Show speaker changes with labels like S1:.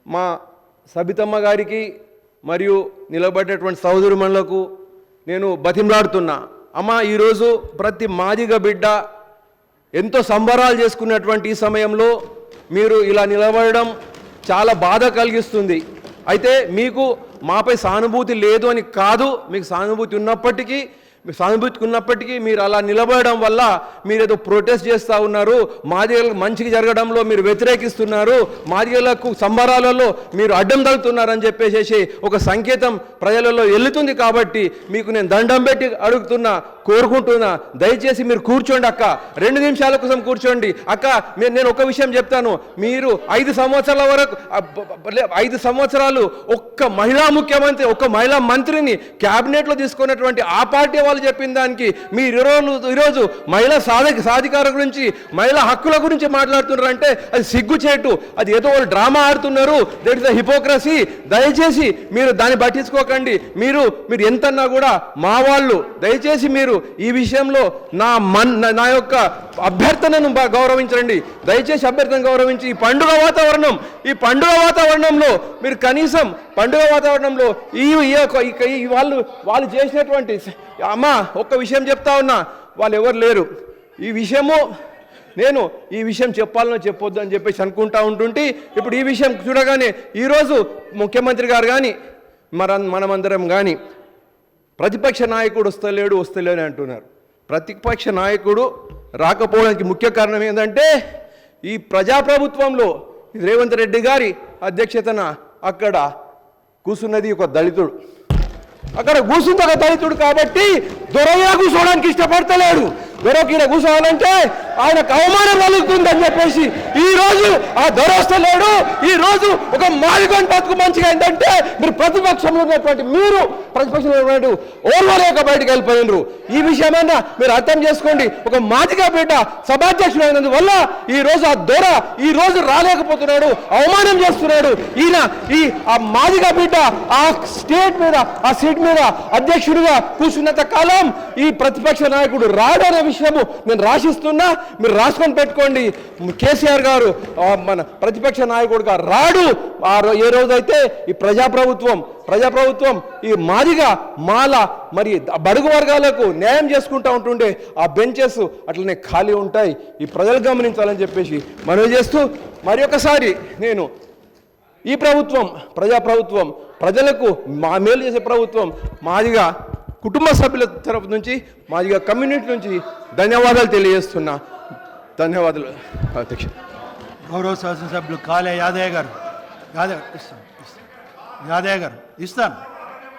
S1: మా సబితమ్మ గారికి మరియు నిలబడేటువంటి సోదరుమణులకు నేను బతిమలాడుతున్నా, అమ్మ ఈరోజు ప్రతి మాదిగ బిడ్డ ఎంతో సంబరాలు చేసుకున్నటువంటి ఈ సమయంలో మీరు ఇలా నిలబడడం చాలా బాధ కలిగిస్తుంది. అయితే మీకు మాపై సానుభూతి లేదు అని కాదు, మీకు సానుభూతి ఉన్నప్పటికీ మీరు అలా నిలబడడం వల్ల మీరు ఏదో ప్రొటెస్ట్ చేస్తూ ఉన్నారు, మాదిగలకు మంచిగా జరగడంలో మీరు వ్యతిరేకిస్తున్నారు, మాదిగలకు సంబరాలలో మీరు అడ్డం తగులుతున్నారని చెప్పేసి ఒక సంకేతం ప్రజలలో వెళ్తుంది. కాబట్టి మీకు నేను దండం పెట్టి అడుగుతున్నా, కోరుకుంటున్నా, దయచేసి మీరు కూర్చోండి అక్క, 2 నిమిషాల కోసం కూర్చోండి అక్క. నేను ఒక విషయం చెప్తాను, మీరు 5 సంవత్సరాల వరకు 5 సంవత్సరాలు ఒక్క మహిళా ముఖ్యమంత్రి, ఒక్క మహిళా మంత్రిని క్యాబినెట్లో తీసుకున్నటువంటి ఆ పార్టీ వాళ్ళు చెప్పిన దానికి మీరు ఈరోజు మహిళా సాధికార గురించి, మహిళా హక్కుల గురించి మాట్లాడుతున్నారు అంటే అది సిగ్గుచేటు, అది ఏదో వాళ్ళు డ్రామా ఆడుతున్నారు. That is the hypocrisy. దయచేసి మీరు దాన్ని పట్టించుకోకండి. మీరు ఎంతన్నా కూడా మా వాళ్ళు, దయచేసి మీరు ఈ విషయంలో నా యొక్క అభ్యర్థనను గౌరవించండి. దయచేసి అభ్యర్థన గౌరవించి ఈ పండుగ వాతావరణంలో మీరు కనీసం పండుగ వాతావరణంలో వాళ్ళు చేసినటువంటి, అమ్మ ఒక్క విషయం చెప్తా ఉన్నా, వాళ్ళు ఎవరు లేరు ఈ విషయము. నేను ఈ విషయం చెప్పాలనో చెప్పొద్దు అని చెప్పేసి అనుకుంటా ఉంటుంటే, ఇప్పుడు ఈ విషయం చూడగానే ఈరోజు ముఖ్యమంత్రి గారు కానీ మనమందరం కానీ ప్రతిపక్ష నాయకుడు వస్తలేడు అని అంటున్నారు. ప్రతిపక్ష నాయకుడు రాకపోవడానికి ముఖ్య కారణం ఏంటంటే, ఈ ప్రజాప్రభుత్వంలో రేవంత్ రెడ్డి గారి అధ్యక్షతన అక్కడ కూర్చున్నది ఒక దళితుడు, కాబట్టి దొరగా కూర్చోవడానికి ఇష్టపడతలేడు. దొరకీడ కూర్చోవాలంటే ఆయనకు అవమానం కలుగుతుందని చెప్పేసి ఈరోజు ఆ దొర వస్తలేడు. ఈరోజు ఒక మాదిగోని బతుకు మంచిగా ఏంటంటే, మీరు ప్రతిపక్షంలో ఉన్నటువంటి ఓర్వలేక బయటకు వెళ్ళిపోయినరు. ఈ విషయమైనా మీరు అర్థం చేసుకోండి. ఒక మాదిగ బిడ్డ సభాధ్యక్షుడు అయినందువల్ల ఈరోజు ఆ దొర ఈరోజు రాలేకపోతున్నాడు, అవమానం చేస్తున్నాడు. ఆ మాదిగ బిడ్డ ఆ సీట్ మీద అధ్యక్షుడిగా కూర్చున్నంత కాలం ఈ ప్రతిపక్ష నాయకుడు రాడనే విషయము నేను రాసిస్తున్నా, మీరు రాసుకొని పెట్టుకోండి. కేసీఆర్ గారు మన ప్రతిపక్ష నాయకుడిగా రాడు. ఏ రోజైతే ఈ ప్రజాప్రభుత్వం ఈ మాదిగా మాల మరి బడుగు వర్గాలకు న్యాయం చేసుకుంటూ ఉంటుండే ఆ బెంచెస్ అట్లనే ఖాళీ ఉంటాయి. ఈ ప్రజలు గమనించాలని చెప్పేసి మనవి చేస్తూ, మరి ఒకసారి నేను ఈ ప్రజాప్రభుత్వం, ప్రజలకు మేలు చేసే ప్రభుత్వం, మాదిగా కుటుంబ సభ్యుల తరపు నుంచి, మాదిగా కమ్యూనిటీ నుంచి ధన్యవాదాలు తెలియజేస్తున్నా. ధన్యవాదాలు అధ్యక్ష.
S2: గౌరవ శాసనసభ్యులు కాళే యాదయ్య గారు ఇస్తాను.